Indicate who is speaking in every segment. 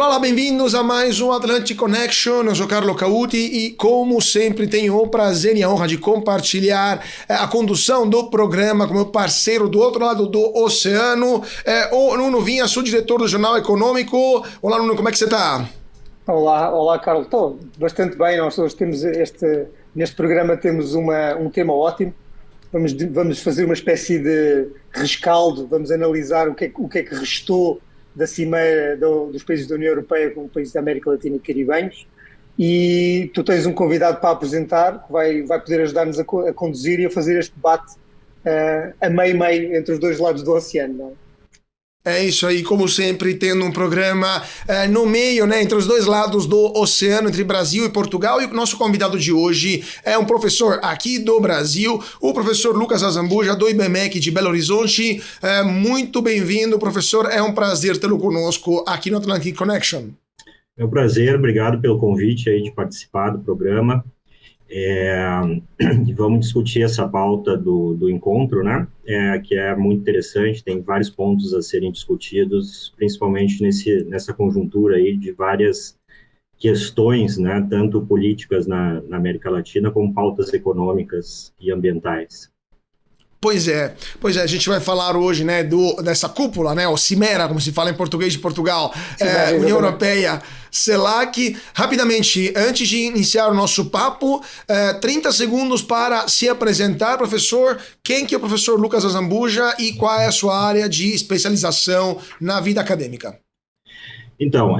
Speaker 1: Olá, bem-vindos a mais um Atlantic Connection. Eu sou Carlo Cauti e, como sempre, tenho o prazer e a honra de compartilhar a condução do programa com meu parceiro do outro lado do oceano, o Nuno Vinha, sou diretor do Jornal Econômico. Olá, Nuno, como é que você está?
Speaker 2: Olá, Carlos. Estou bastante bem. Nós hoje temos neste programa temos um tema ótimo. Vamos fazer uma espécie de rescaldo, vamos analisar o que é que restou da cimeira dos países da União Europeia com os países da América Latina e caribenhos. E tu tens um convidado para apresentar, que vai poder ajudar-nos a conduzir e a fazer este debate a meio entre os dois lados do oceano, não é?
Speaker 1: É isso aí, como sempre, tendo um programa no meio, né, entre os dois lados do oceano, entre Brasil e Portugal. E o nosso convidado de hoje é um professor aqui do Brasil, o professor Lucas Azambuja, do IBMEC de Belo Horizonte. Muito bem-vindo, professor. É um prazer tê-lo conosco aqui no Atlantic Connection.
Speaker 3: É um prazer, obrigado pelo convite aí de participar do programa. E vamos discutir essa pauta do encontro, né? Que é muito interessante, tem vários pontos a serem discutidos, principalmente nessa conjuntura aí de várias questões, né? Tanto políticas na América Latina, como pautas econômicas e ambientais.
Speaker 1: Pois é, a gente vai falar hoje, né, dessa cúpula, né, ou Cimeira, como se fala em português de Portugal, União Europeia, CELAC. Rapidamente, antes de iniciar o nosso papo, 30 segundos para se apresentar, professor. Quem que é o professor Lucas Azambuja e qual é a sua área de especialização na vida acadêmica?
Speaker 3: Então,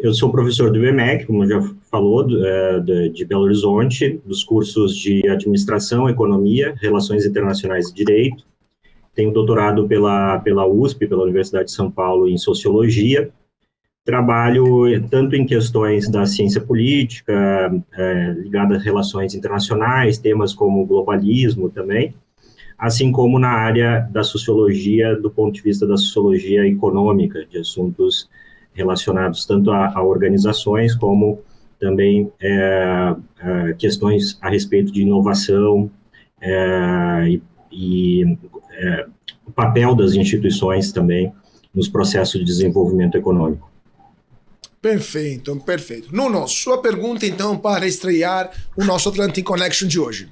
Speaker 3: eu sou professor do IBMEC, como já falou, de Belo Horizonte, dos cursos de Administração, Economia, Relações Internacionais e Direito. Tenho doutorado pela USP, pela Universidade de São Paulo, em Sociologia. Trabalho tanto em questões da ciência política, ligada às relações internacionais, temas como globalismo também, assim como na área da sociologia, do ponto de vista da sociologia econômica, de assuntos relacionados tanto a organizações como também questões a respeito de inovação e o papel das instituições também nos processos de desenvolvimento econômico.
Speaker 1: Perfeito. Nuno, sua pergunta então para estrear o nosso Atlantic Connection de hoje.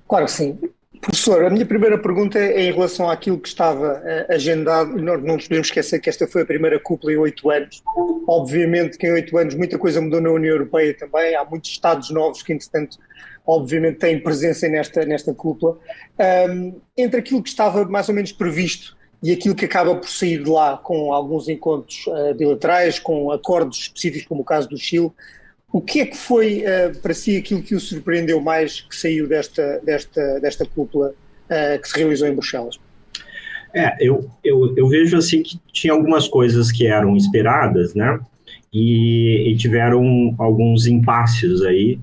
Speaker 2: Claro que sim. Professor, a minha primeira pergunta é em relação àquilo que estava agendado. Nós não nos podemos esquecer que esta foi a primeira cúpula em 8 anos. Obviamente que em 8 anos muita coisa mudou na União Europeia também. Há muitos Estados novos que, entretanto, obviamente têm presença nesta cúpula. Entre aquilo que estava mais ou menos previsto e aquilo que acaba por sair de lá, com alguns encontros bilaterais, com acordos específicos, como o caso do Chile, o que é que foi para si aquilo que o surpreendeu mais que saiu desta cúpula que se realizou em Bruxelas?
Speaker 3: Eu vejo assim que tinha algumas coisas que eram esperadas, né? E tiveram alguns impasses aí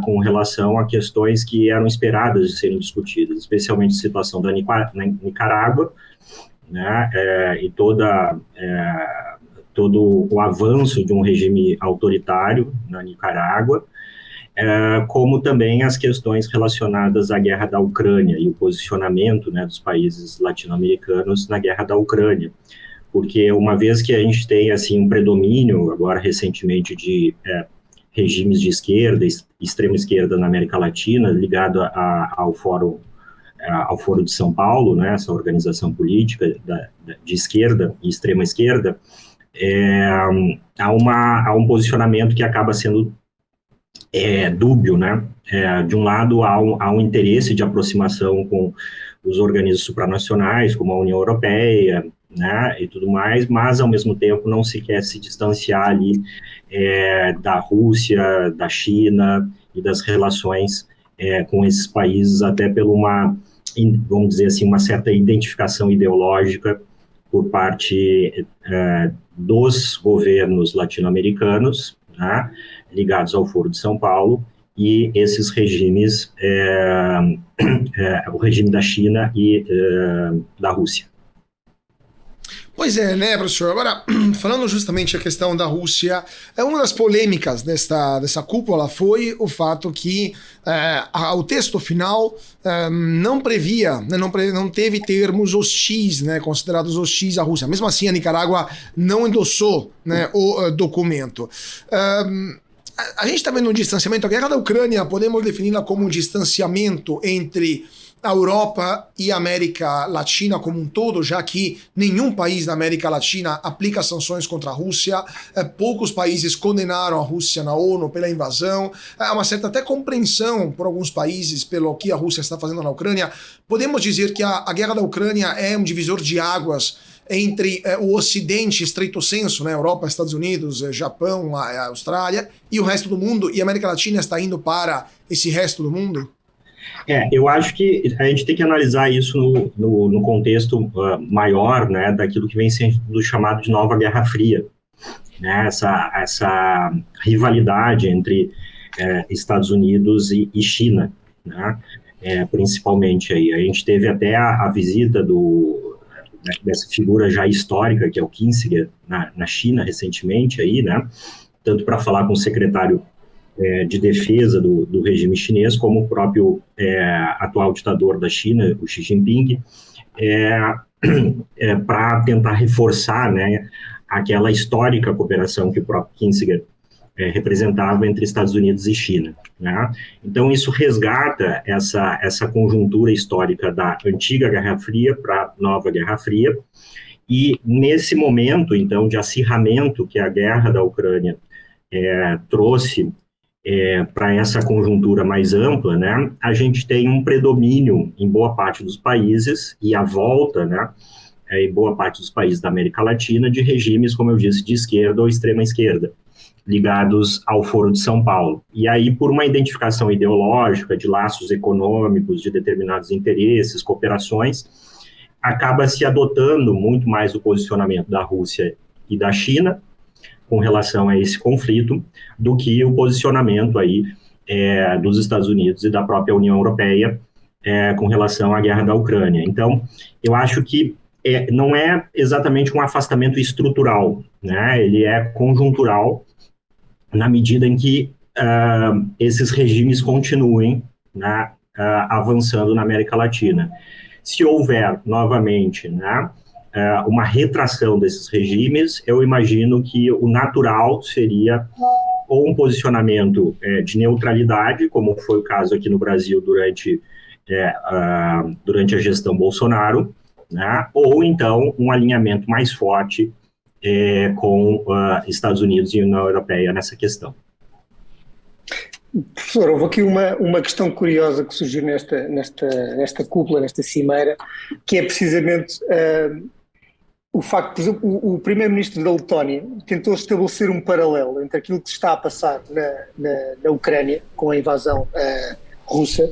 Speaker 3: com relação a questões que eram esperadas de serem discutidas, especialmente a situação da Nicarágua, né? E todo o avanço de um regime autoritário na Nicarágua, como também as questões relacionadas à guerra da Ucrânia e o posicionamento, né, dos países latino-americanos na guerra da Ucrânia. Porque uma vez que a gente tem assim, um predomínio, agora recentemente, de regimes de esquerda, extrema esquerda na América Latina, ligado ao Fórum de São Paulo, né, essa organização política de esquerda e extrema esquerda, há um posicionamento que acaba sendo dúbio, né? De um lado, há um interesse de aproximação com os organismos supranacionais, como a União Europeia, né, e tudo mais, mas, ao mesmo tempo, não se quer se distanciar ali da Rússia, da China e das relações com esses países, até vamos dizer assim, uma certa identificação ideológica por parte dos governos latino-americanos, né, ligados ao Foro de São Paulo, e esses regimes, o regime da China e da Rússia.
Speaker 1: Pois é, né, professor? Agora, falando justamente a questão da Rússia, uma das polêmicas dessa cúpula foi o fato que o texto final não previa, né, não teve termos hostis, né, considerados hostis à Rússia. Mesmo assim, a Nicarágua não endossou, né, o documento. A gente está vendo um distanciamento. A guerra da Ucrânia, podemos defini-la como um distanciamento entre a Europa e a América Latina como um todo, já que nenhum país da América Latina aplica sanções contra a Rússia, poucos países condenaram a Rússia na ONU pela invasão, há uma certa até compreensão por alguns países pelo que a Rússia está fazendo na Ucrânia. Podemos dizer que a guerra da Ucrânia é um divisor de águas entre o Ocidente, estrito senso, né, Europa, Estados Unidos, Japão, a Austrália, e o resto do mundo, e a América Latina está indo para esse resto do mundo?
Speaker 3: Eu acho que a gente tem que analisar isso no contexto maior, né, daquilo que vem sendo chamado de nova Guerra Fria, né, essa rivalidade entre Estados Unidos e China, né, principalmente aí. A gente teve até a visita dessa figura já histórica, que é o Kissinger, na China recentemente, aí, né, tanto para falar com o secretário de defesa do regime chinês, como o próprio atual ditador da China, o Xi Jinping, para tentar reforçar, né, aquela histórica cooperação que o próprio Kissinger representava entre Estados Unidos e China, né? Então, isso resgata essa conjuntura histórica da antiga Guerra Fria para a nova Guerra Fria, e nesse momento, então, de acirramento que a guerra da Ucrânia trouxe para essa conjuntura mais ampla, né, a gente tem um predomínio em boa parte dos países e a volta, né, em boa parte dos países da América Latina de regimes, como eu disse, de esquerda ou extrema esquerda, ligados ao Foro de São Paulo. E aí, por uma identificação ideológica, de laços econômicos, de determinados interesses, cooperações, acaba se adotando muito mais o posicionamento da Rússia e da China com relação a esse conflito, do que o posicionamento aí dos Estados Unidos e da própria União Europeia com relação à guerra da Ucrânia. Então, eu acho que não é exatamente um afastamento estrutural, né? Ele é conjuntural, na medida em que esses regimes continuem, né, avançando na América Latina. Se houver, novamente, né, uma retração desses regimes, eu imagino que o natural seria ou um posicionamento de neutralidade, como foi o caso aqui no Brasil durante a gestão Bolsonaro, né, ou então um alinhamento mais forte com Estados Unidos e União Europeia nessa questão.
Speaker 2: Professor, houve aqui uma questão curiosa que surgiu nesta cúpula, nesta cimeira, que é precisamente o facto, por exemplo, o primeiro-ministro da Letónia tentou estabelecer um paralelo entre aquilo que se está a passar na Ucrânia, com a invasão russa,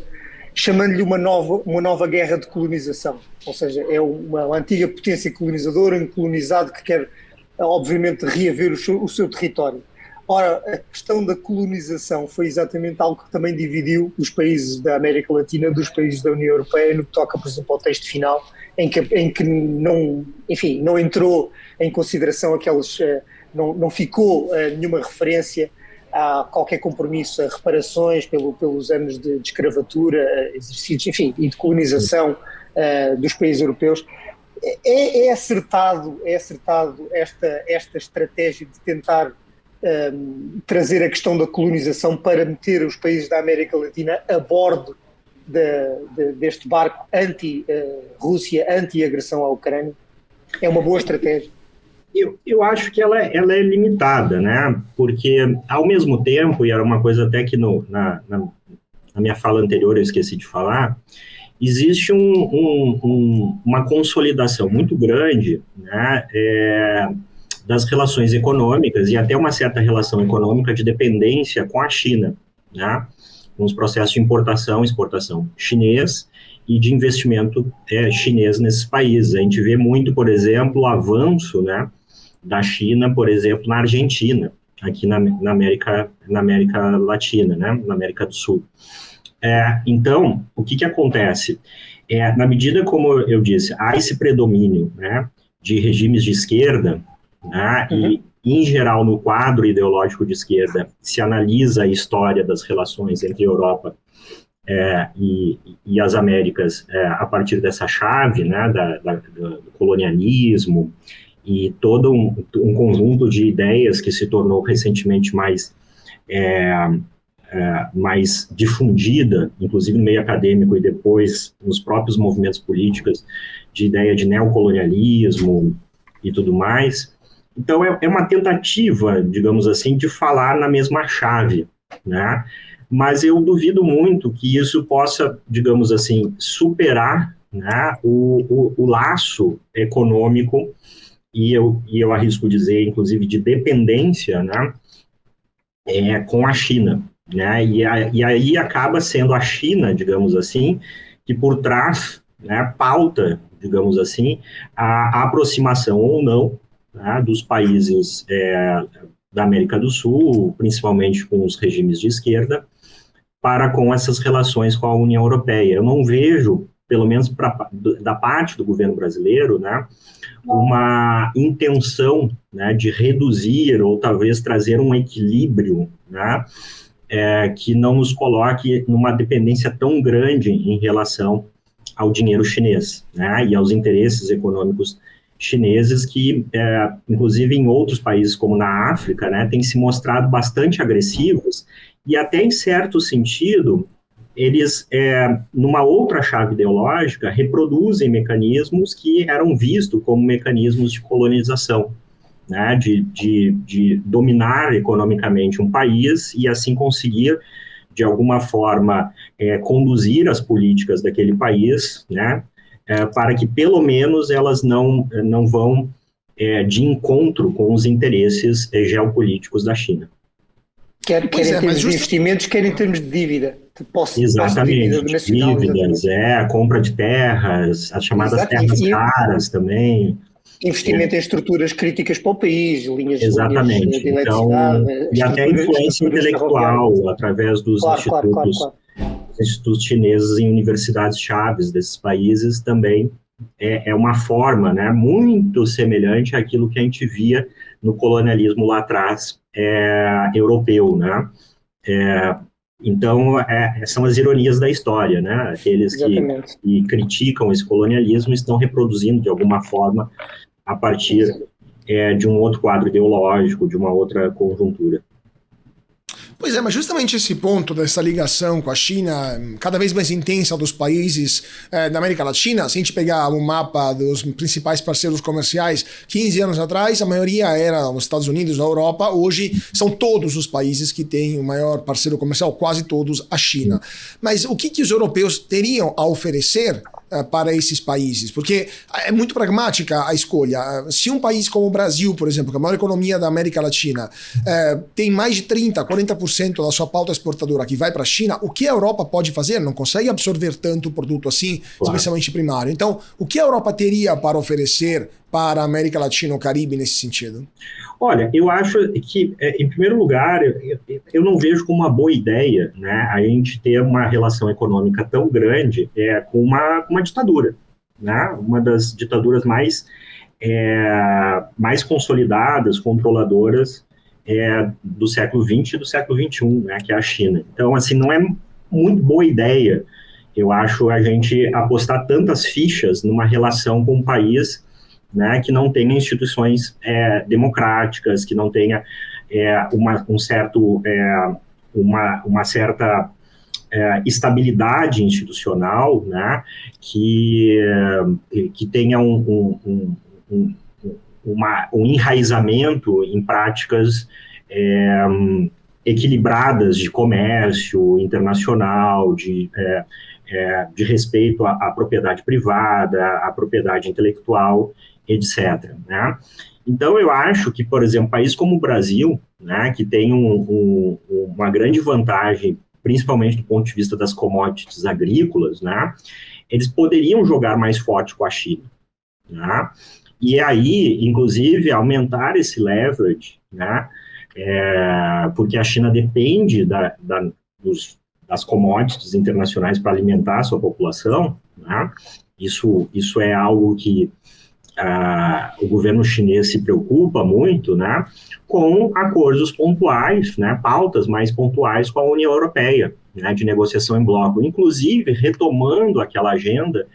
Speaker 2: chamando-lhe uma nova guerra de colonização. Ou seja, é uma antiga potência colonizadora, um colonizado que quer, obviamente, reaver o seu território. Ora, a questão da colonização foi exatamente algo que também dividiu os países da América Latina dos países da União Europeia, no que toca, por exemplo, ao texto final, em que não entrou em consideração não ficou nenhuma referência a qualquer compromisso a reparações pelos anos de escravatura, exercícios, enfim, e de colonização dos países europeus. É acertado esta estratégia de tentar trazer a questão da colonização para meter os países da América Latina a bordo deste barco anti-Rússia, anti-agressão à Ucrânia? É uma boa estratégia?
Speaker 3: Eu acho que ela é limitada, né? Porque, ao mesmo tempo, e era uma coisa até que na minha fala anterior eu esqueci de falar, existe uma consolidação muito grande, né, das relações econômicas e até uma certa relação econômica de dependência com a China, né? Com os processos de importação e exportação chinês e de investimento chinês nesses países. A gente vê muito, por exemplo, o avanço, né, da China, por exemplo, na Argentina, aqui na América Latina, né, na América do Sul. Então, o que acontece? Na medida, como eu disse, há esse predomínio, né, de regimes de esquerda, né, e, em geral, no quadro ideológico de esquerda, se analisa a história das relações entre a Europa e as Américas a partir dessa chave, né, do colonialismo e todo um conjunto de ideias que se tornou recentemente mais difundida, inclusive no meio acadêmico e depois nos próprios movimentos políticos, de ideia de neocolonialismo e tudo mais. Então, é uma tentativa, digamos assim, de falar na mesma chave, né? Mas eu duvido muito que isso possa, digamos assim, superar, né, o laço econômico e eu arrisco dizer, inclusive, de dependência, né, com a China, né, e aí acaba sendo a China, digamos assim, que por trás, né, pauta, digamos assim, a aproximação ou não, né, dos países da América do Sul, principalmente com os regimes de esquerda, para com essas relações com a União Europeia. Eu não vejo, pelo menos da parte do governo brasileiro, né, uma intenção, né, de reduzir ou talvez trazer um equilíbrio, né, que não nos coloque numa dependência tão grande em relação ao dinheiro chinês, né, e aos interesses econômicos chineses que, inclusive em outros países como na África, né, têm se mostrado bastante agressivos e até em certo sentido eles, numa outra chave ideológica, reproduzem mecanismos que eram vistos como mecanismos de colonização, né, de dominar economicamente um país e assim conseguir, de alguma forma, conduzir as políticas daquele país, né, para que pelo menos elas não vão de encontro com os interesses geopolíticos da China.
Speaker 2: Quer em termos de investimentos, quer em termos de dívida.
Speaker 3: Exatamente, dívidas, a compra de terras, as chamadas terras raras também.
Speaker 2: Investimento em estruturas críticas para o país, linhas de eletricidade,
Speaker 3: então, e até influência intelectual, através dos institutos chineses em universidades chaves desses países, também é uma forma, né, muito semelhante àquilo que a gente via no colonialismo lá atrás, europeu, né? Então, são as ironias da história, né? Aqueles que criticam esse colonialismo estão reproduzindo, de alguma forma, a partir de um outro quadro ideológico, de uma outra conjuntura.
Speaker 1: Pois é, mas justamente esse ponto dessa ligação com a China, cada vez mais intensa dos países da América Latina, se a gente pegar um mapa dos principais parceiros comerciais, 15 anos atrás, a maioria era os Estados Unidos, a Europa, hoje são todos os países que têm o maior parceiro comercial, quase todos a China. Mas o que os europeus teriam a oferecer para esses países? Porque é muito pragmática a escolha. Se um país como o Brasil, por exemplo, que é a maior economia da América Latina, tem mais de 30%, 40% da sua pauta exportadora que vai para a China, o que a Europa pode fazer? Não consegue absorver tanto produto assim, especialmente primário. Então, o que a Europa teria para oferecer para a América Latina ou Caribe nesse sentido?
Speaker 3: Olha, eu acho que, em primeiro lugar, eu não vejo como uma boa ideia, né, a gente ter uma relação econômica tão grande com uma ditadura, né, uma das ditaduras mais consolidadas, controladoras do século XX e do século XXI, né, que é a China. Então, assim, não é muito boa ideia, eu acho, a gente apostar tantas fichas numa relação com um país, né, que não tenha instituições democráticas, que não tenha uma certa estabilidade institucional, né, que tenha um enraizamento em práticas equilibradas de comércio internacional, de respeito à propriedade privada, à propriedade intelectual, etc. Né? Então, eu acho que, por exemplo, países como o Brasil, né, que tem uma grande vantagem, principalmente do ponto de vista das commodities agrícolas, né, eles poderiam jogar mais forte com a China. Né? E aí, inclusive, aumentar esse leverage, né, porque a China depende das commodities internacionais para alimentar a sua população, né? Isso é algo que o governo chinês se preocupa muito, né, com acordos pontuais, né, pautas mais pontuais com a União Europeia, né, de negociação em bloco, inclusive retomando aquela agenda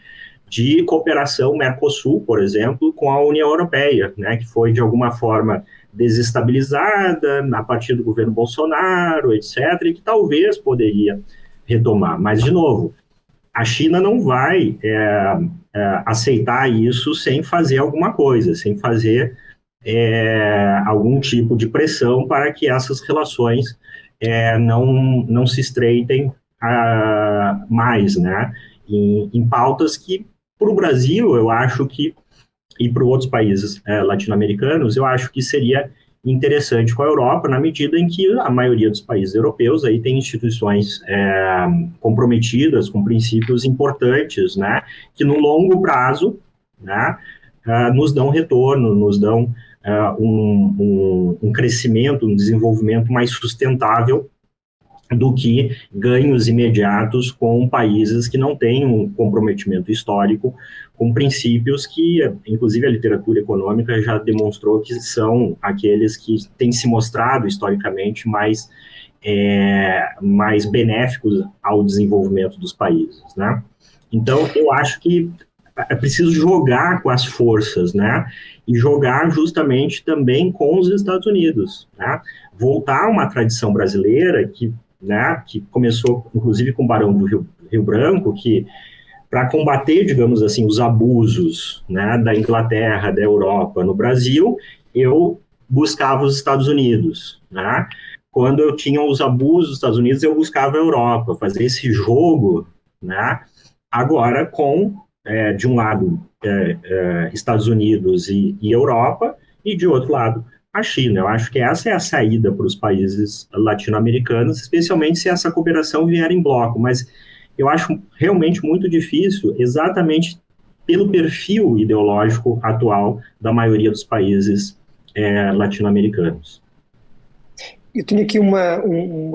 Speaker 3: de cooperação Mercosul, por exemplo, com a União Europeia, né, que foi de alguma forma desestabilizada a partir do governo Bolsonaro, etc., e que talvez poderia retomar. Mas, de novo, a China não vai aceitar isso sem fazer alguma coisa, sem fazer algum tipo de pressão para que essas relações não se estreitem mais, né? Em pautas que, para o Brasil, eu acho que, e para outros países latino-americanos, eu acho que seria interessante com a Europa, na medida em que a maioria dos países europeus aí tem instituições comprometidas com princípios importantes, né, que no longo prazo, né, nos dão retorno, nos dão um crescimento, um desenvolvimento mais sustentável do que ganhos imediatos com países que não têm um comprometimento histórico com princípios que, inclusive, a literatura econômica já demonstrou que são aqueles que têm se mostrado historicamente mais benéficos ao desenvolvimento dos países, né? Então, eu acho que é preciso jogar com as forças, né? E jogar justamente também com os Estados Unidos, né? Voltar a uma tradição brasileira que começou, inclusive, com o Barão do Rio Branco, que, para combater, digamos assim, os abusos, né, da Inglaterra, da Europa no Brasil, eu buscava os Estados Unidos, né? Quando eu tinha os abusos dos Estados Unidos, eu buscava a Europa, fazer esse jogo, né? Agora com, de um lado, Estados Unidos e Europa, e de outro lado, a China. Eu acho que essa é a saída para os países latino-americanos, especialmente se essa cooperação vier em bloco, mas eu acho realmente muito difícil, exatamente pelo perfil ideológico atual da maioria dos países latino-americanos.
Speaker 2: Eu tinha aqui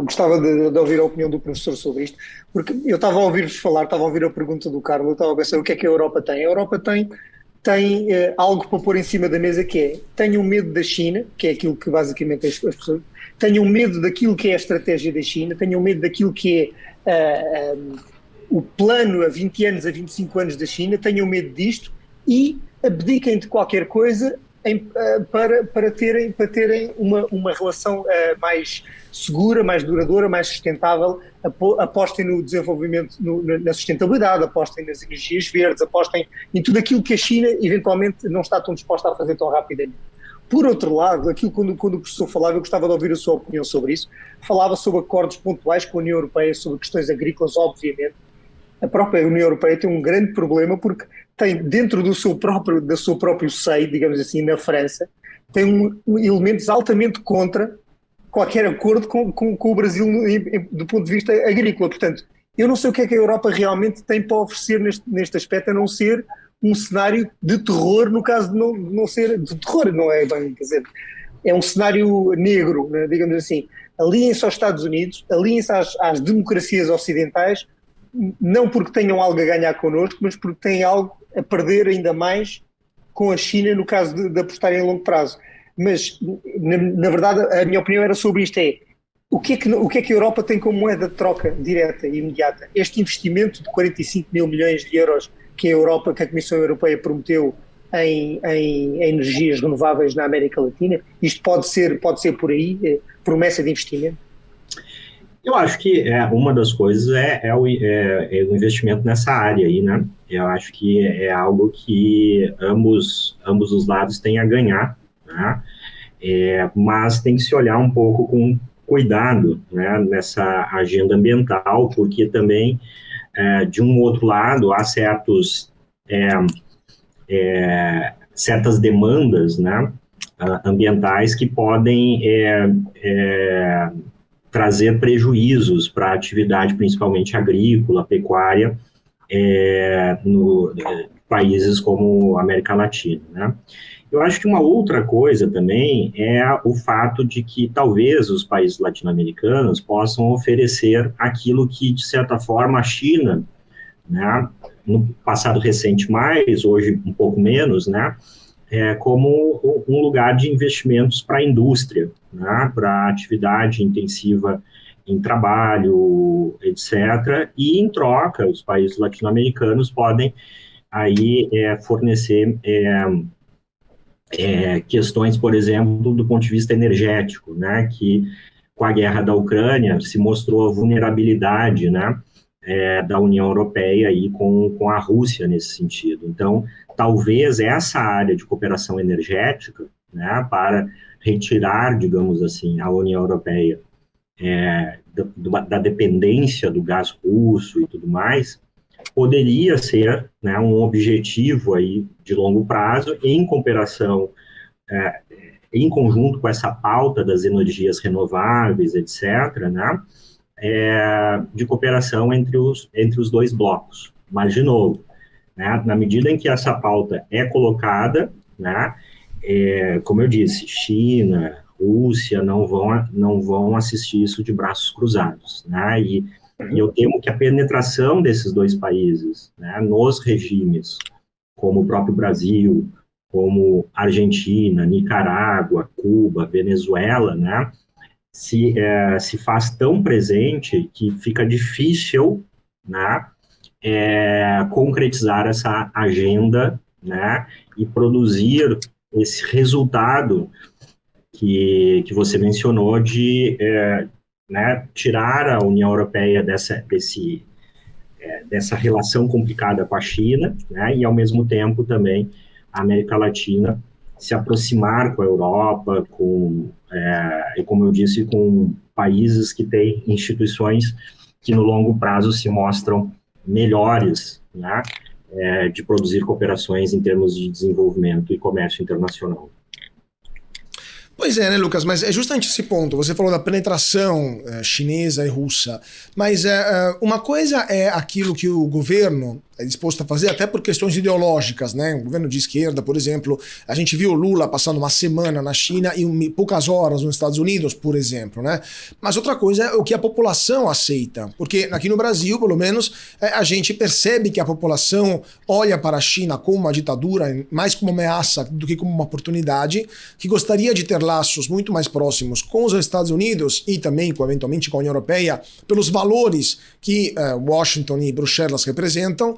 Speaker 2: gostava de ouvir a opinião do professor sobre isto, porque eu estava a ouvir-vos falar, estava a ouvir a pergunta do Carlos, eu estava a pensar o que é que a Europa tem. A Europa tem algo para pôr em cima da mesa, que é: tenham medo da China, que é aquilo que basicamente as pessoas, tenham medo daquilo que é a estratégia da China, tenham medo daquilo que é o plano a 20 anos, a 25 anos da China, tenham medo disto e abdiquem de qualquer coisa para terem uma relação mais segura, mais duradoura, mais sustentável. Apostem no desenvolvimento, na sustentabilidade, apostem nas energias verdes, apostem em tudo aquilo que a China eventualmente não está tão disposta a fazer tão rapidamente. Por outro lado, aquilo quando o professor falava, eu gostava de ouvir a sua opinião sobre isso, falava sobre acordos pontuais com a União Europeia, sobre questões agrícolas, obviamente. A própria União Europeia tem um grande problema porque tem dentro do seu próprio seio, digamos assim, na França, tem elementos altamente contra qualquer acordo com o Brasil do ponto de vista agrícola. Portanto, eu não sei o que é que a Europa realmente tem para oferecer neste aspecto, a não ser um cenário de terror, no caso de não ser de terror, não é bem, quer dizer, é um cenário negro, né, digamos assim. Aliem-se aos Estados Unidos, aliem-se às democracias ocidentais, não porque tenham algo a ganhar connosco, mas porque têm algo a perder ainda mais com a China, no caso de apostarem a longo prazo. Mas, na verdade, a minha opinião era sobre isto: o que é que a Europa tem como moeda de troca direta e imediata? Este investimento de 45 mil milhões de euros que a Comissão Europeia prometeu em energias renováveis na América Latina, isto pode ser por aí, promessa de investimento?
Speaker 3: Eu acho que uma das coisas é o investimento nessa área aí, né? Eu acho que é algo que ambos os lados têm a ganhar, né? Mas tem que se olhar um pouco com cuidado, né, nessa agenda ambiental, porque também, de um outro lado, há certas demandas, né, ambientais que podem trazer prejuízos para a atividade, principalmente agrícola, pecuária, países como a América Latina, né? Eu acho que uma outra coisa também é o fato de que talvez os países latino-americanos possam oferecer aquilo que, de certa forma, a China, né, no passado recente mais, hoje um pouco menos, né, como um lugar de investimentos para a indústria, né, para atividade intensiva em trabalho, etc. E, em troca, os países latino-americanos podem aí fornecer questões, por exemplo, do ponto de vista energético, né, que com a guerra da Ucrânia se mostrou a vulnerabilidade, né, da União Europeia aí com a Rússia nesse sentido. Então, talvez essa área de cooperação energética, né, para retirar, digamos assim, a União Europeia da dependência do gás russo e tudo mais, poderia ser, né, um objetivo aí de longo prazo em cooperação, em conjunto com essa pauta das energias renováveis, etc., né, de cooperação entre os dois blocos. Mas, de novo, né, na medida em que essa pauta é colocada, né, como eu disse, China, Rússia não vão assistir isso de braços cruzados, né, e eu temo que a penetração desses dois países, né, nos regimes, como o próprio Brasil, como Argentina, Nicarágua, Cuba, Venezuela, né, se faz tão presente que fica difícil, né, concretizar essa agenda, né, e produzir esse resultado que você mencionou de né, tirar a União Europeia dessa relação complicada com a China, né, e, ao mesmo tempo, também a América Latina se aproximar com a Europa, e, como eu disse, com países que têm instituições que, no longo prazo, se mostram melhores, né, de produzir cooperações em termos de desenvolvimento e comércio internacional.
Speaker 1: Pois é, né, Lucas? Mas é justamente esse ponto. Você falou da penetração chinesa e russa, mas uma coisa é aquilo que o governo é disposto a fazer, até por questões ideológicas, né? O governo de esquerda, por exemplo, a gente viu o Lula passando uma semana na China e poucas horas nos Estados Unidos, por exemplo, né? Mas outra coisa é o que a população aceita, porque aqui no Brasil, pelo menos, a gente percebe que a população olha para a China como uma ditadura, mais como uma ameaça do que como uma oportunidade, que gostaria de ter laços muito mais próximos com os Estados Unidos e também, eventualmente, com a União Europeia, pelos valores que Washington e Bruxelas representam.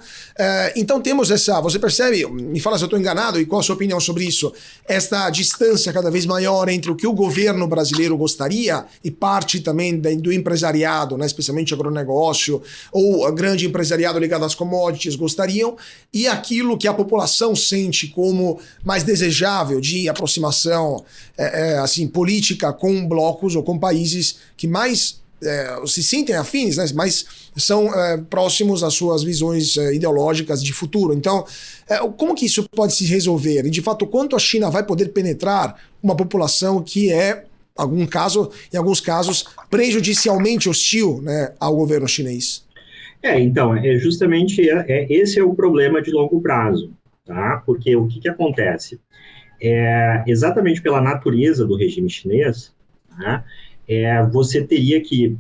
Speaker 1: Então temos essa, você percebe, me fala se eu estou enganado e qual a sua opinião sobre isso, esta distância cada vez maior entre o que o governo brasileiro gostaria e parte também do empresariado, né, especialmente agronegócio ou a grande empresariado ligado às commodities gostariam, e aquilo que a população sente como mais desejável de aproximação assim, política com blocos ou com países que mais se sentem afins, né, mas são próximos às suas visões ideológicas de futuro. Então, como que isso pode se resolver? E, de fato, quanto a China vai poder penetrar uma população que é, em alguns casos, prejudicialmente hostil, né, ao governo chinês?
Speaker 3: Então, justamente esse é o problema de longo prazo, tá? Porque o que acontece? Exatamente pela natureza do regime chinês, tá? Você teria que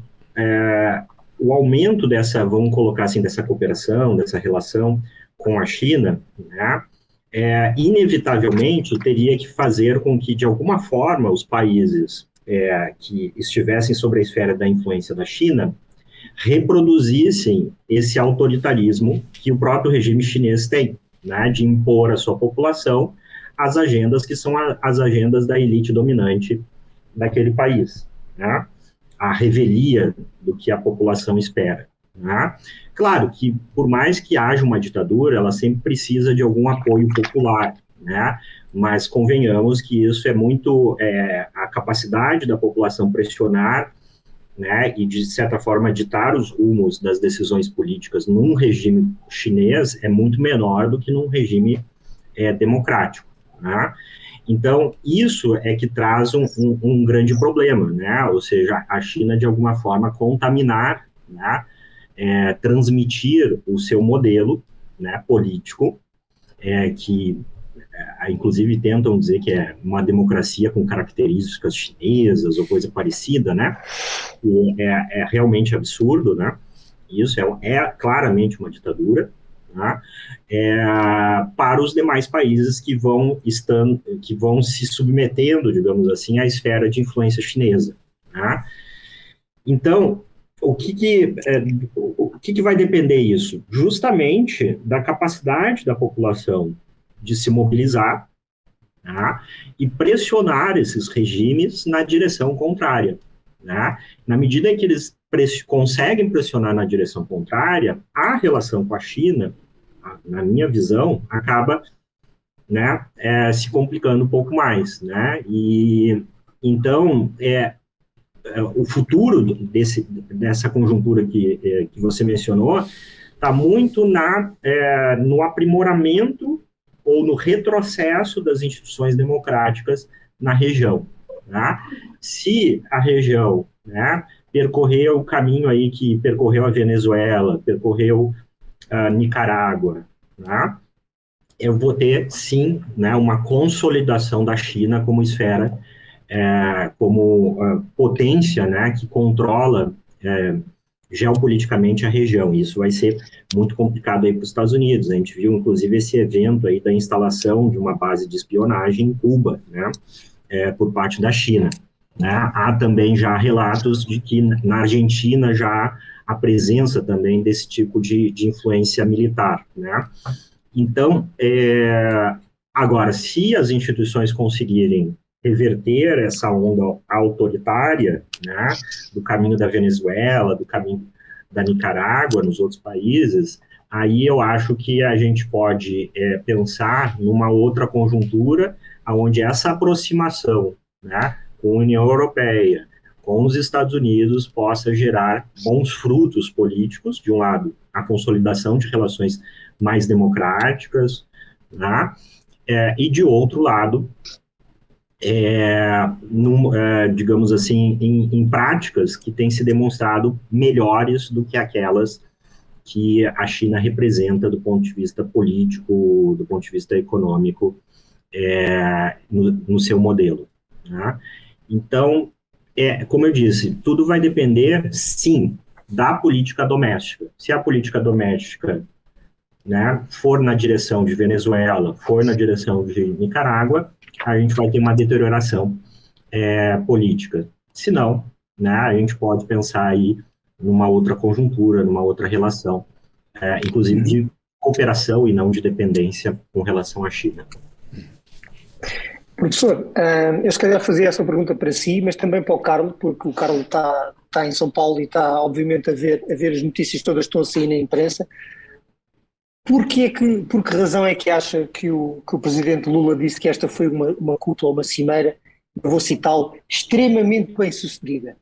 Speaker 3: o aumento dessa, vamos colocar assim, dessa cooperação, dessa relação com a China, né, inevitavelmente teria que fazer com que, de alguma forma, os países que estivessem sob a esfera da influência da China reproduzissem esse autoritarismo que o próprio regime chinês tem, né, de impor à sua população as agendas que são as agendas da elite dominante daquele país, né? A revelia do que a população espera, né? Claro que, por mais que haja uma ditadura, ela sempre precisa de algum apoio popular, né? Mas convenhamos que isso é muito a capacidade da população pressionar, né, e, de certa forma, ditar os rumos das decisões políticas num regime chinês é muito menor do que num regime democrático, né? Então, isso é que traz um grande problema, né? Ou seja, a China, de alguma forma, contaminar, né, transmitir o seu modelo, né, político, que, inclusive, tentam dizer que é uma democracia com características chinesas ou coisa parecida, né? E é realmente absurdo, né? Isso é claramente uma ditadura, tá? Para os demais países que vão se submetendo, digamos assim, à esfera de influência chinesa, tá? Então, o que vai depender isso? Justamente da capacidade da população de se mobilizar, tá? E pressionar esses regimes na direção contrária, né? Na medida em que eles conseguem pressionar na direção contrária, a relação com a China, na minha visão, acaba, né, se complicando um pouco mais, né? E então o futuro dessa conjuntura que você mencionou está muito no aprimoramento ou no retrocesso das instituições democráticas na região, tá? Se a região, né, percorreu o caminho aí que percorreu a Venezuela, percorreu a Nicarágua, tá? Eu vou ter, sim, né, uma consolidação da China como esfera, como potência, né, que controla geopoliticamente a região. Isso vai ser muito complicado aí para os Estados Unidos. A gente viu, inclusive, esse evento aí da instalação de uma base de espionagem em Cuba, né, por parte da China. Né? Há também já relatos de que na Argentina já há a presença também desse tipo de influência militar, né? Então, agora, se as instituições conseguirem reverter essa onda autoritária, né, do caminho da Venezuela, do caminho da Nicarágua, nos outros países, aí eu acho que a gente pode pensar numa outra conjuntura onde essa aproximação, né, com a União Europeia, com os Estados Unidos, possa gerar bons frutos políticos, de um lado, a consolidação de relações mais democráticas, né, e de outro lado, digamos assim, em práticas que têm se demonstrado melhores do que aquelas que a China representa do ponto de vista político, do ponto de vista econômico, no seu modelo, né? Então, como eu disse, tudo vai depender, sim, da política doméstica. Se a política doméstica, né, for na direção de Venezuela, for na direção de Nicarágua, a gente vai ter uma deterioração política. Se não, né, a gente pode pensar aí numa outra conjuntura, numa outra relação, inclusive de cooperação e não de dependência com relação à China.
Speaker 2: Professor, eu se calhar fazia essa pergunta para si, mas também para o Carlos, porque o Carlos está em São Paulo e está, obviamente, a ver as notícias todas que estão a sair na imprensa. Por que razão é que acha que o presidente Lula disse que esta foi uma cúpula, uma cimeira, eu vou citá-lo, extremamente bem sucedida?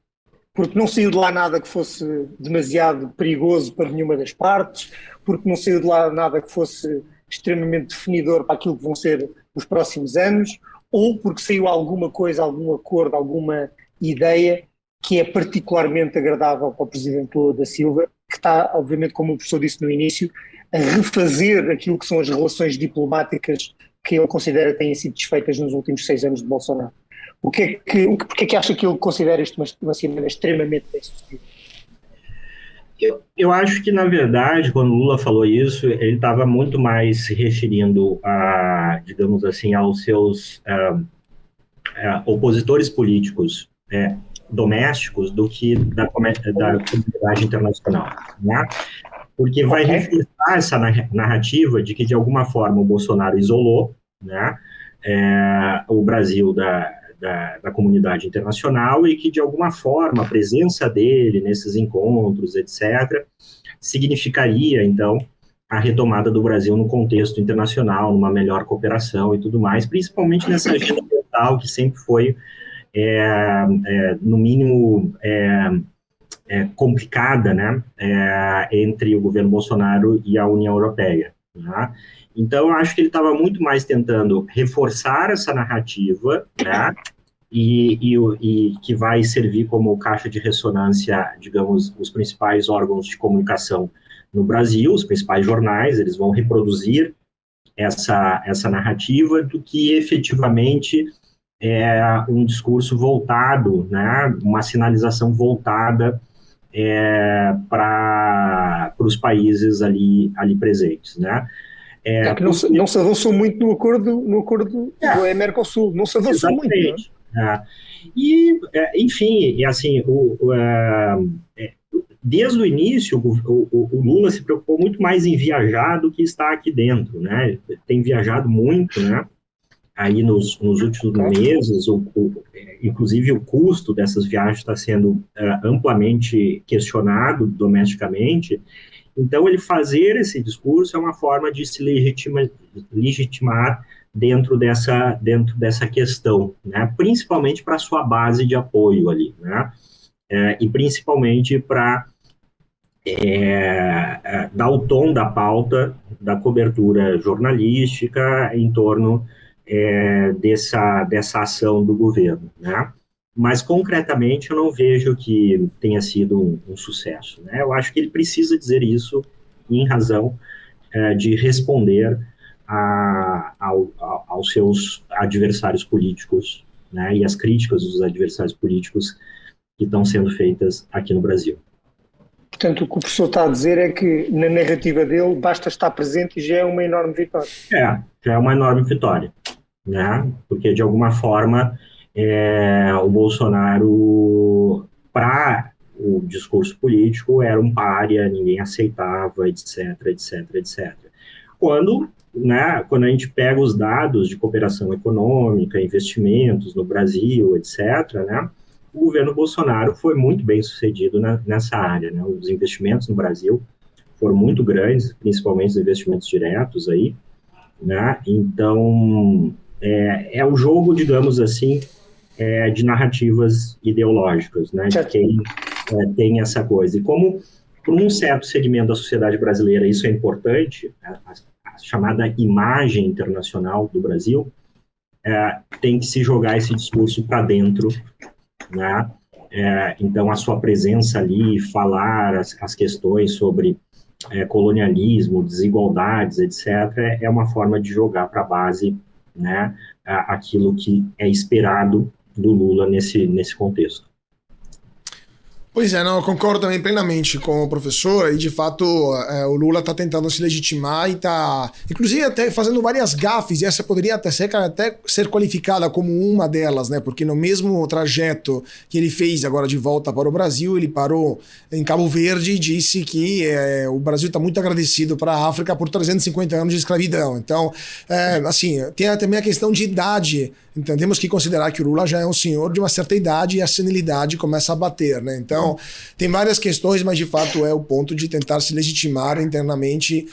Speaker 2: Porque não saiu de lá nada que fosse demasiado perigoso para nenhuma das partes, porque não saiu de lá nada que fosse extremamente definidor para aquilo que vão ser os próximos anos, ou porque saiu alguma coisa, algum acordo, alguma ideia que é particularmente agradável para o presidente Lula da Silva, que está, obviamente, como o professor disse no início, a refazer aquilo que são as relações diplomáticas que ele considera que têm sido desfeitas nos últimos 6 anos de Bolsonaro. Porquê é que acha que ele considera isto uma cimeira extremamente bem-sucedida?
Speaker 3: Eu acho que, na verdade, quando Lula falou isso, ele estava muito mais se referindo digamos assim, aos seus opositores políticos domésticos do que da comunidade internacional, né? Porque vai reforçar essa narrativa de que, de alguma forma, o Bolsonaro isolou, né, o Brasil da comunidade internacional e que, de alguma forma, a presença dele nesses encontros, etc., significaria, então, a retomada do Brasil no contexto internacional, numa melhor cooperação e tudo mais, principalmente nessa agenda ambiental que sempre foi, no mínimo, complicada, né, entre o governo Bolsonaro e a União Europeia, né? Então, eu acho que ele estava muito mais tentando reforçar essa narrativa, né, e que vai servir como caixa de ressonância, digamos, os principais órgãos de comunicação no Brasil, os principais jornais, eles vão reproduzir essa narrativa do que efetivamente um discurso voltado, né, uma sinalização voltada para os países ali presentes, né?
Speaker 2: É que não se avançou muito no acordo do Mercosul, não se avançou muito, não é?
Speaker 3: E, enfim, assim, desde o início, o Lula se preocupou muito mais em viajar do que estar aqui dentro, né? Tem viajado muito, né? Aí nos últimos meses, inclusive o custo dessas viagens está sendo amplamente questionado domesticamente. Então, ele fazer esse discurso é uma forma de se legitimar dentro dessa questão, né? Principalmente para a sua base de apoio ali, né? E principalmente para dar o tom da pauta da cobertura jornalística em torno dessa ação do governo, né? Mas, concretamente, eu não vejo que tenha sido um sucesso, né? Eu acho que ele precisa dizer isso em razão de responder aos seus adversários políticos, né? E as críticas dos adversários políticos que estão sendo feitas aqui no Brasil.
Speaker 2: Portanto, o que o professor está a dizer é que, na narrativa dele, basta estar presente e já é uma enorme vitória.
Speaker 3: Já é uma enorme vitória, né? Porque, de alguma forma, o Bolsonaro, para o discurso político, era um pária, ninguém aceitava, etc, etc, etc. Quando a gente pega os dados de cooperação econômica, investimentos no Brasil, etc., né? O governo Bolsonaro foi muito bem sucedido nessa área, né? Os investimentos no Brasil foram muito grandes, principalmente os investimentos diretos aí, né? Então, é um jogo, digamos assim, de narrativas ideológicas, né? De quem tem essa coisa. E como, para um certo segmento da sociedade brasileira, isso é importante, a chamada imagem internacional do Brasil, tem que se jogar esse discurso para dentro, né? Então, a sua presença ali, falar as questões sobre colonialismo, desigualdades, etc., é uma forma de jogar para a base, né, aquilo que é esperado do Lula nesse contexto.
Speaker 1: Pois não, eu concordo também plenamente com o professor, e de fato o Lula está tentando se legitimar e está, inclusive, até fazendo várias gafes, e essa poderia até ser qualificada como uma delas, né? Porque no mesmo trajeto que ele fez agora de volta para o Brasil, ele parou em Cabo Verde e disse que o Brasil está muito agradecido para a África por 350 anos de escravidão. Então, assim, tem também a questão de idade. Então, temos que considerar que o Lula já é um senhor de uma certa idade e a senilidade começa a bater, né? Então, tem várias questões, mas de fato é o ponto de tentar se legitimar internamente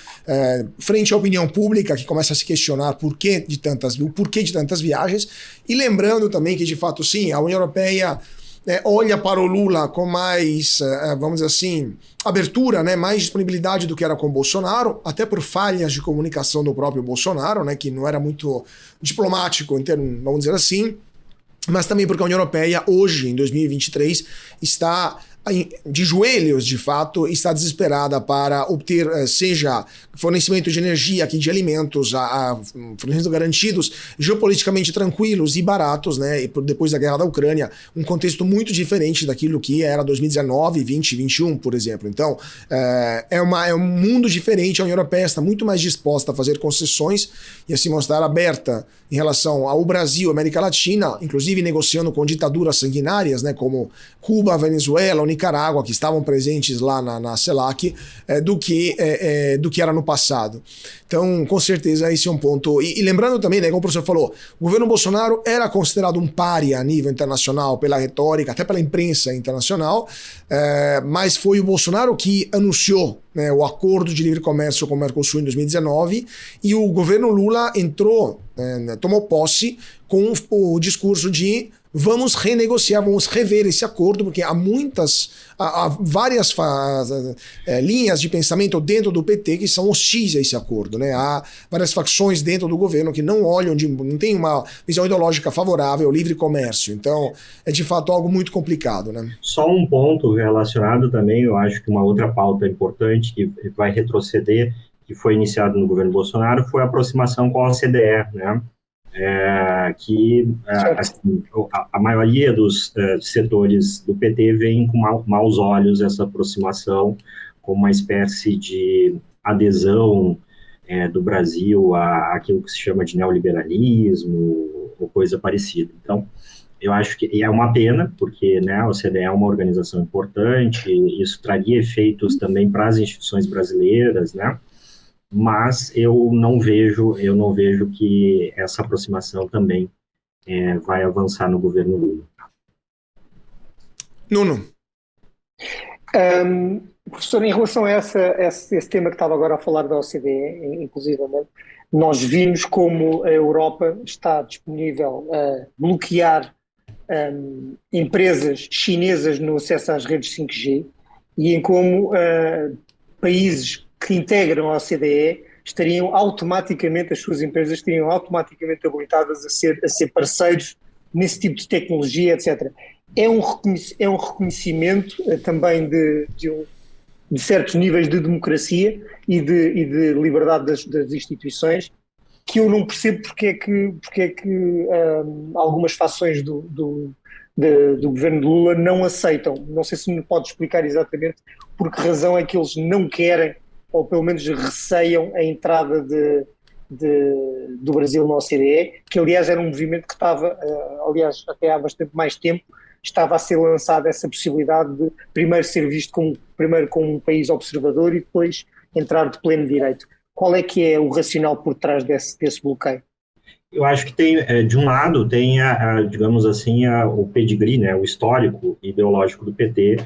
Speaker 1: frente à opinião pública, que começa a se questionar o porquê de tantas viagens. E lembrando também que, de fato, sim, a União Europeia olha para o Lula com mais, vamos dizer assim, abertura, né, mais disponibilidade do que era com o Bolsonaro, até por falhas de comunicação do próprio Bolsonaro, né, que não era muito diplomático, vamos dizer assim, mas também porque a União Europeia, hoje, em 2023, está de joelhos, de fato, está desesperada para obter, seja fornecimento de energia, aqui de alimentos, fornecimento garantidos, geopoliticamente tranquilos e baratos, né? E depois da guerra da Ucrânia, um contexto muito diferente daquilo que era 2019, 20, 21, por exemplo. Então, é um mundo diferente. A União Europeia está muito mais disposta a fazer concessões e a se mostrar aberta em relação ao Brasil, América Latina, inclusive negociando com ditaduras sanguinárias, né, como Cuba, Venezuela, Nicarágua, que estavam presentes lá na CELAC, do que era no passado. Então, com certeza, esse é um ponto. E lembrando também, né, como o professor falou, o governo Bolsonaro era considerado um pária a nível internacional pela retórica, até pela imprensa internacional, mas foi o Bolsonaro que anunciou, né, o acordo de livre comércio com o Mercosul em 2019, e o governo Lula tomou posse com o discurso de vamos renegociar, vamos rever esse acordo, porque há várias linhas de pensamento dentro do PT que são hostis a esse acordo, né? Há várias facções dentro do governo que não não tem uma visão ideológica favorável ao livre comércio. Então, é de fato algo muito complicado, né?
Speaker 3: Só um ponto relacionado também, eu acho que uma outra pauta importante que vai retroceder, que foi iniciado no governo Bolsonaro, foi a aproximação com a OCDE, né? Assim, a maioria dos setores do PT veem com maus olhos essa aproximação como uma espécie de adesão do Brasil àquilo que se chama de neoliberalismo ou coisa parecida. Então, eu acho que é uma pena, porque, né, a OCDE é uma organização importante, isso traria efeitos também para as instituições brasileiras, né, mas eu não vejo que essa aproximação também vai avançar no governo Lula.
Speaker 1: Nuno.
Speaker 2: Professor, em relação a esse tema que estava agora a falar da OCDE, inclusivamente, nós vimos como a Europa está disponível a bloquear empresas chinesas no acesso às redes 5G e em como países que integram a OCDE estariam automaticamente, as suas empresas estariam automaticamente habilitadas a ser parceiros nesse tipo de tecnologia, etc. É um reconhecimento também de certos níveis de democracia e de liberdade das instituições, que eu não percebo porque é que algumas fações do governo de Lula não aceitam. Não sei se me pode explicar exatamente por que razão é que eles não querem, ou pelo menos receiam a entrada do Brasil na OCDE, que aliás era um movimento que estava, aliás até há bastante mais tempo, estava a ser lançada essa possibilidade de primeiro ser visto primeiro como um país observador e depois entrar de pleno direito. Qual é que é o racional por trás desse bloqueio?
Speaker 3: Eu acho que tem, de um lado, tem, digamos assim, o pedigree, né, o histórico ideológico do PT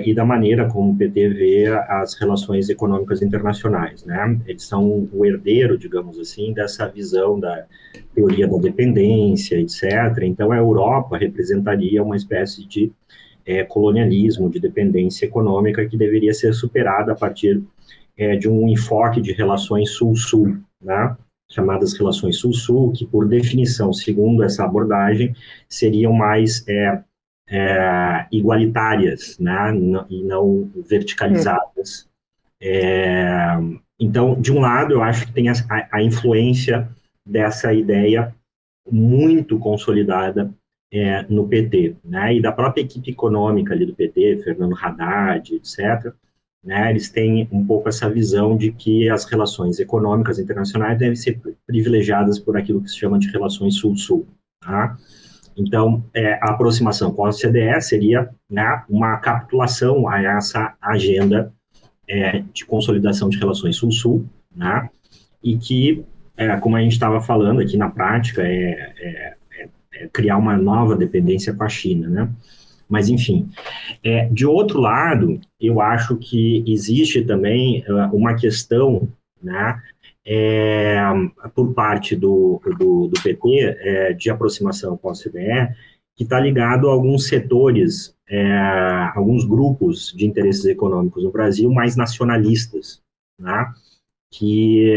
Speaker 3: e da maneira como o PT vê as relações econômicas internacionais, né? Eles são o herdeiro, digamos assim, dessa visão da teoria da dependência, etc. Então, a Europa representaria uma espécie de colonialismo, de dependência econômica que deveria ser superada a partir de um enfoque de relações sul-sul, né? Chamadas relações sul-sul, que, por definição, segundo essa abordagem, seriam mais igualitárias, né? E não verticalizadas. Então, de um lado, eu acho que tem a influência dessa ideia muito consolidada no PT, né? E da própria equipe econômica ali do PT, Fernando Haddad, etc., né, eles têm um pouco essa visão de que as relações econômicas internacionais devem ser privilegiadas por aquilo que se chama de relações sul-sul. Tá? Então, a aproximação com a OCDE seria, né, uma capitulação a essa agenda de consolidação de relações sul-sul, né, e que, como a gente estava falando aqui na prática, criar uma nova dependência com a China, né? Mas, enfim, de outro lado, eu acho que existe também uma questão, né, por parte do PT, de aproximação com a OCDE, que está ligado a alguns setores, alguns grupos de interesses econômicos no Brasil mais nacionalistas, né, que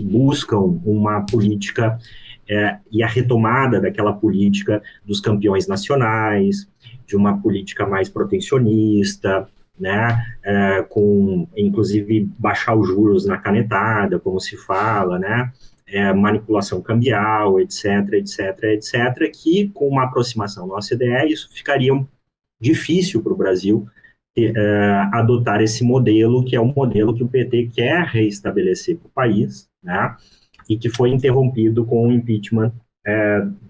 Speaker 3: buscam uma política e a retomada daquela política dos campeões nacionais, de uma política mais protecionista, né, com, inclusive, baixar os juros na canetada, como se fala, né, manipulação cambial, etc., etc., etc., que, com uma aproximação da OCDE, isso ficaria difícil para o Brasil adotar esse modelo, que é o modelo que o PT quer reestabelecer para o país, né, e que foi interrompido com o impeachment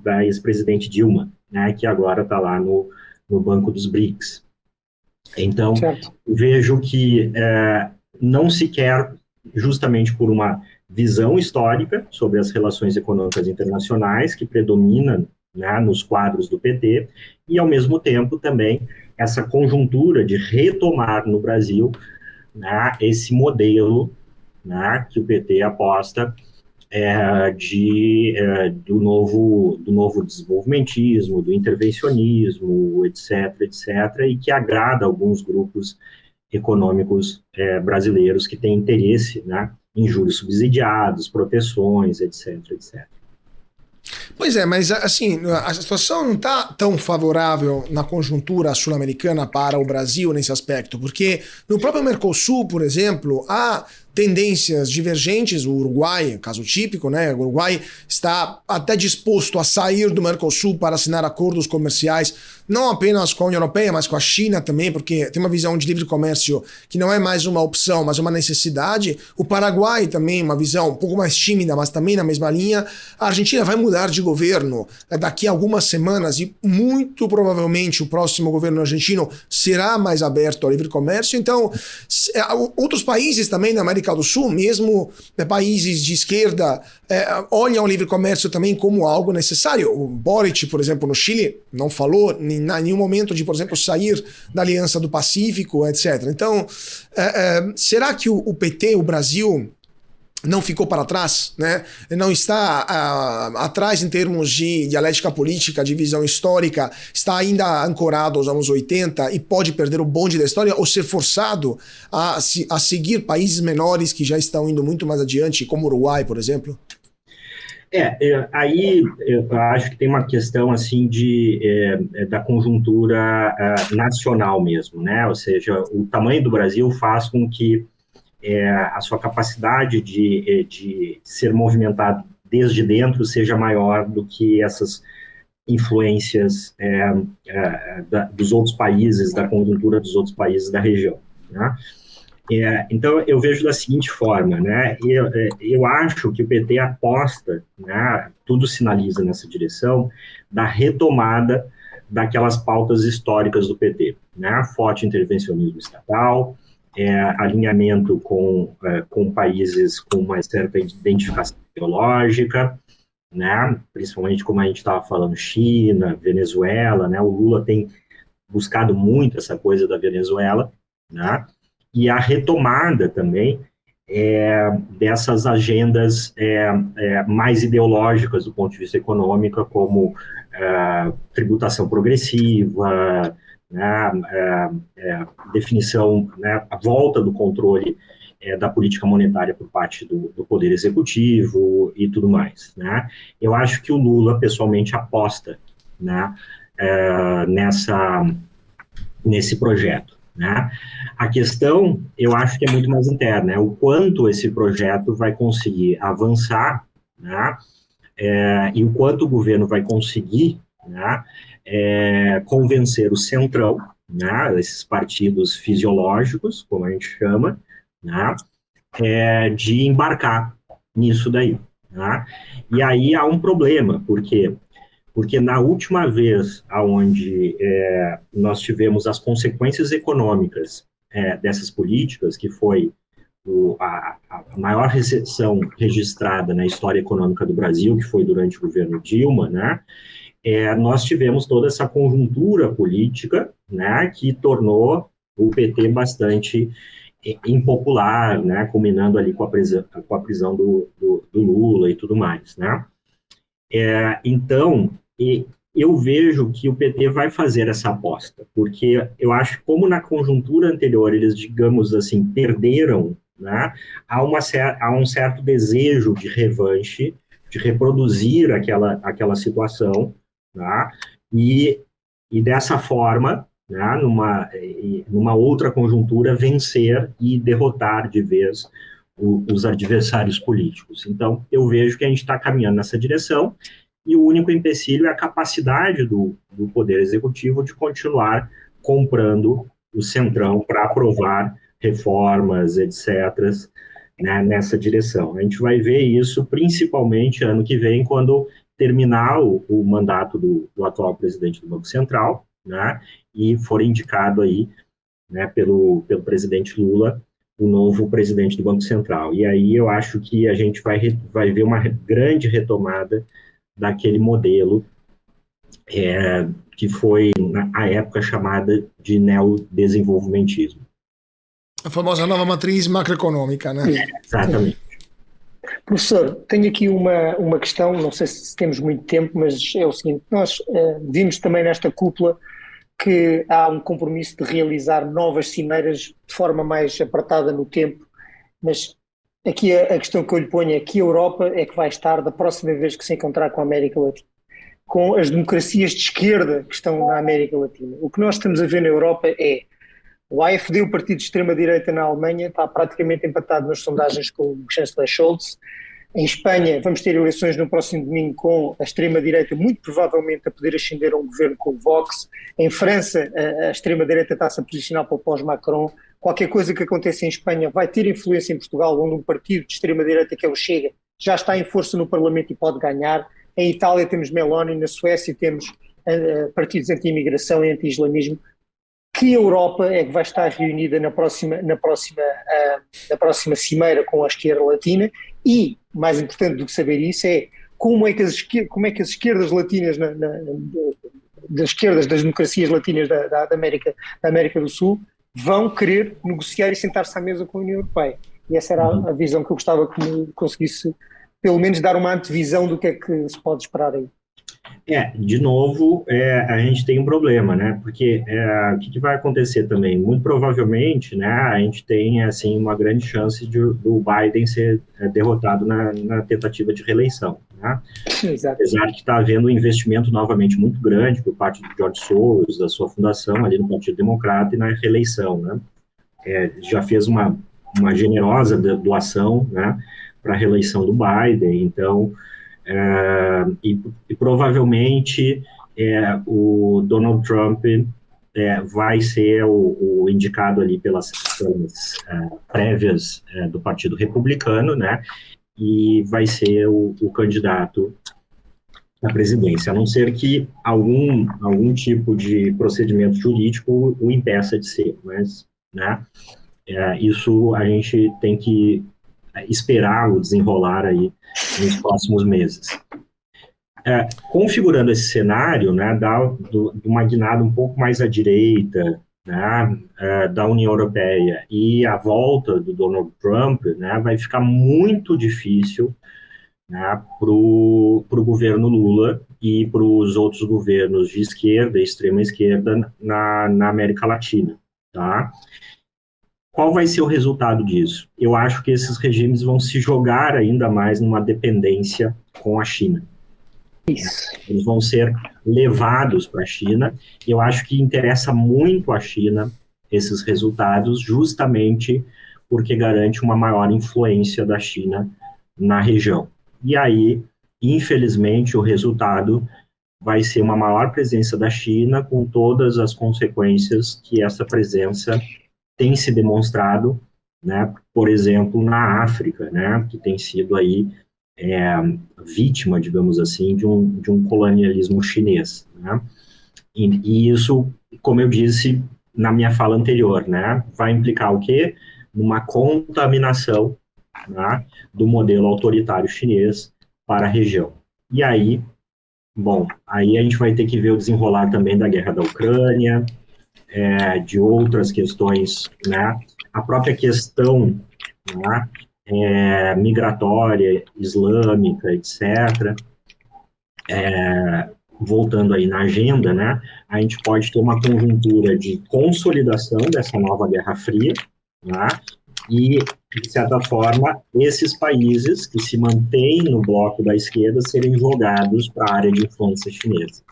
Speaker 3: da ex-presidente Dilma, né, que agora está lá no Banco dos BRICS. Então, vejo que não se quer, justamente por uma visão histórica sobre as relações econômicas internacionais que predomina, né, nos quadros do PT, e, ao mesmo tempo, também essa conjuntura de retomar no Brasil, né, esse modelo, né, que o PT aposta do novo desenvolvimentismo, do intervencionismo, etc., etc., e que agrada alguns grupos econômicos brasileiros que têm interesse, né, em juros subsidiados, proteções, etc., etc.
Speaker 1: Pois é, mas assim, a situação não está tão favorável na conjuntura sul-americana para o Brasil nesse aspecto, porque no próprio Mercosul, por exemplo, há tendências divergentes. O Uruguai, caso típico, né? O Uruguai está até disposto a sair do Mercosul para assinar acordos comerciais, não apenas com a União Europeia, mas com a China também, porque tem uma visão de livre comércio que não é mais uma opção, mas uma necessidade. O Paraguai também, uma visão um pouco mais tímida, mas também na mesma linha. A Argentina vai mudar de governo daqui a algumas semanas e muito provavelmente o próximo governo argentino será mais aberto ao livre comércio. Então, outros países também da América do Sul, mesmo países de esquerda, olham o livre comércio também como algo necessário. O Boric, por exemplo, no Chile, não falou em nenhum momento de, por exemplo, sair da Aliança do Pacífico, etc. Então, será que o PT, o Brasil, não ficou para trás, né? Não está atrás em termos de dialética política, de visão histórica, está ainda ancorado aos anos 80 e pode perder o bonde da história ou ser forçado a seguir países menores que já estão indo muito mais adiante, como o Uruguai, por exemplo?
Speaker 3: Aí eu acho que tem uma questão assim da conjuntura nacional mesmo, né? Ou seja, o tamanho do Brasil faz com que a sua capacidade de ser movimentado desde dentro seja maior do que essas influências dos outros países, da conjuntura dos outros países da região, né? Então, eu vejo da seguinte forma, né? Eu acho que o PT aposta, né, tudo sinaliza nessa direção, da retomada daquelas pautas históricas do PT, né? Forte intervencionismo estatal, alinhamento com países com uma certa identificação ideológica, né? Principalmente como a gente estava falando, China, Venezuela, né? O Lula tem buscado muito essa coisa da Venezuela, né? E a retomada também dessas agendas mais ideológicas do ponto de vista econômico, como tributação progressiva, né, definição, né, a volta do controle da política monetária por parte do Poder Executivo e tudo mais, né? Eu acho que o Lula, pessoalmente, aposta, né, nesse projeto, né? A questão, eu acho que é muito mais interna, é o quanto esse projeto vai conseguir avançar, né? E o quanto o governo vai conseguir, né, convencer o centrão, né, esses partidos fisiológicos, como a gente chama, né, de embarcar nisso daí, né? E aí há um problema, porque na última vez onde nós tivemos as consequências econômicas dessas políticas, que foi a maior recessão registrada na história econômica do Brasil, que foi durante o governo Dilma, né, nós tivemos toda essa conjuntura política, né, que tornou o PT bastante impopular, né, culminando ali com a prisão do Lula e tudo mais, né. Então, eu vejo que o PT vai fazer essa aposta, porque eu acho que como na conjuntura anterior eles, digamos assim, perderam, né, há um certo desejo de revanche, de reproduzir aquela situação, tá? E dessa forma, né, numa outra conjuntura, vencer e derrotar de vez os adversários políticos. Então, eu vejo que a gente está caminhando nessa direção, e o único empecilho é a capacidade do Poder Executivo de continuar comprando o Centrão para aprovar reformas, etc., né, nessa direção. A gente vai ver isso principalmente ano que vem, quando terminar o mandato do atual presidente do Banco Central, né, e for indicado aí, né, pelo presidente Lula, o novo presidente do Banco Central. E aí eu acho que a gente vai ver uma grande retomada daquele modelo que foi, na época, chamada de neodesenvolvimentismo.
Speaker 1: A famosa nova matriz macroeconômica, né?
Speaker 3: Exatamente.
Speaker 2: Professor, tenho aqui uma questão, não sei se temos muito tempo, mas é o seguinte: nós vimos também nesta cúpula que há um compromisso de realizar novas cimeiras de forma mais apertada no tempo, mas aqui a questão que eu lhe ponho é que a Europa é que vai estar da próxima vez que se encontrar com a América Latina, com as democracias de esquerda que estão na América Latina. O que nós estamos a ver na Europa é o AfD, o partido de extrema-direita na Alemanha, está praticamente empatado nas sondagens com o chanceler Scholz. Em Espanha vamos ter eleições no próximo domingo com a extrema-direita muito provavelmente a poder ascender a um governo com o Vox. Em França a extrema-direita está-se a posicionar para o pós-Macron. Qualquer coisa que aconteça em Espanha vai ter influência em Portugal, onde um partido de extrema-direita que é o Chega já está em força no Parlamento e pode ganhar. Em Itália temos Meloni, na Suécia temos partidos anti-imigração e anti-islamismo. Que Europa é que vai estar reunida na próxima cimeira com a esquerda latina? E, mais importante do que saber isso, é como é que as esquerdas latinas, das esquerdas das democracias latinas da América do Sul, vão querer negociar e sentar-se à mesa com a União Europeia. E essa era a visão que eu gostava que me conseguisse, pelo menos, dar uma antevisão do que é que se pode esperar aí.
Speaker 3: De novo, a gente tem um problema, né? Porque o que vai acontecer também? Muito provavelmente, né, a gente tem, assim, uma grande chance do Biden ser derrotado na tentativa de reeleição, né?
Speaker 2: Exato.
Speaker 3: Apesar de estar havendo um investimento novamente muito grande por parte do George Soros, da sua fundação ali no Partido Democrata e na reeleição, né? Já fez uma generosa doação, né, para a reeleição do Biden, então... e provavelmente o Donald Trump vai ser o indicado ali pelas prévias do Partido Republicano, né? E vai ser o candidato à presidência, a não ser que algum tipo de procedimento jurídico o impeça de ser, mas, né? Isso a gente tem que esperar o desenrolar aí nos próximos meses. Configurando esse cenário, né, do uma guinada um pouco mais à direita, né, da União Europeia e a volta do Donald Trump, né, vai ficar muito difícil, né, para o governo Lula e para os outros governos de esquerda e extrema esquerda na América Latina, tá? Qual vai ser o resultado disso? Eu acho que esses regimes vão se jogar ainda mais numa dependência com a China.
Speaker 2: Isso.
Speaker 3: Eles vão ser levados para a China. Eu acho que interessa muito à China esses resultados, justamente porque garante uma maior influência da China na região. E aí, infelizmente, o resultado vai ser uma maior presença da China, com todas as consequências que essa presença tem se demonstrado, né, por exemplo, na África, né, que tem sido aí vítima, digamos assim, de um colonialismo chinês, né, e isso, como eu disse na minha fala anterior, né, vai implicar o quê? Uma contaminação, né, do modelo autoritário chinês para a região. E aí, bom, aí a gente vai ter que ver o desenrolar também da guerra da Ucrânia, de outras questões, né? A própria questão, né, migratória, islâmica, etc. Voltando aí na agenda, né? A gente pode ter uma conjuntura de consolidação dessa nova Guerra Fria, né? E, de certa forma, esses países que se mantêm no bloco da esquerda serem jogados para a área de influência chinesa.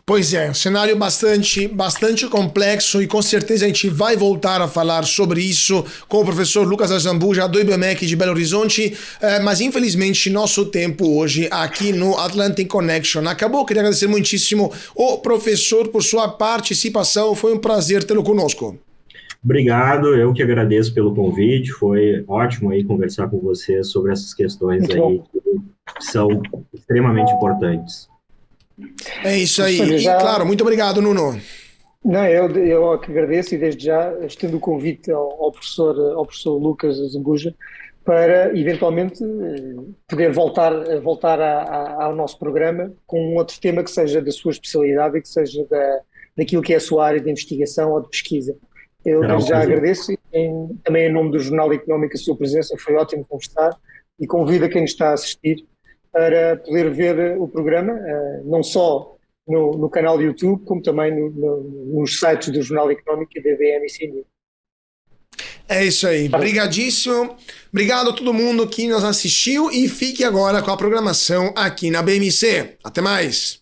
Speaker 1: Pois é, um cenário bastante complexo e com certeza a gente vai voltar a falar sobre isso com o professor Lucas Azambuja do IBMEC de Belo Horizonte, mas infelizmente nosso tempo hoje aqui no Atlantic Connection acabou. Queria agradecer muitíssimo o professor por sua participação, foi um prazer tê-lo conosco.
Speaker 3: Obrigado, eu que agradeço pelo convite, foi ótimo aí conversar com você sobre essas questões aí que são extremamente importantes.
Speaker 1: É isso aí. E, claro, muito obrigado, Nuno.
Speaker 2: Não, eu que agradeço e desde já estendo o convite ao professor Lucas Azambuja para eventualmente poder voltar ao nosso programa com um outro tema que seja da sua especialidade e que seja daquilo que é a sua área de investigação ou de pesquisa. Eu desde já agradeço também em nome do Jornal Económico a sua presença, foi ótimo conversar e convido a quem nos está a assistir para poder ver o programa, não só no canal do YouTube, como também nos sites do Jornal Económico e da BMC News.
Speaker 1: É isso aí. Obrigadíssimo. Obrigado a todo mundo que nos assistiu e fique agora com a programação aqui na BMC. Até mais.